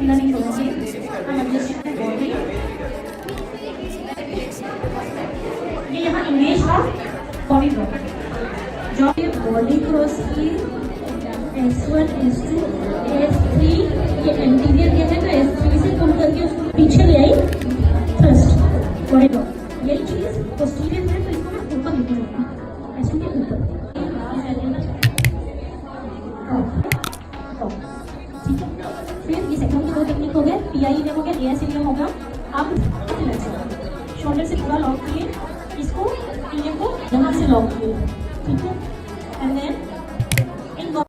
learning करोगे ये यहाँ इमेज था बॉडी ड्रॉ जो ये बॉडी क्रॉस की S1 S2 S3 ये एंटीरियर ये है ना S3 से कम करके उसको पीछे ले आई थ्रस्ट बॉडी ड्रॉ यही चीज पोस्टीरियर है तो इसको मैं ऊपर लेके जाऊंगी S2 के ऊपर ठीक है फिर ये सेकंड की दो टेक्निक हो गए PI हो गया ASLM हो गया आप शोल्डर से पूरा लॉक किए इसको को यहाँ से लॉक किए ठीक है एंड देन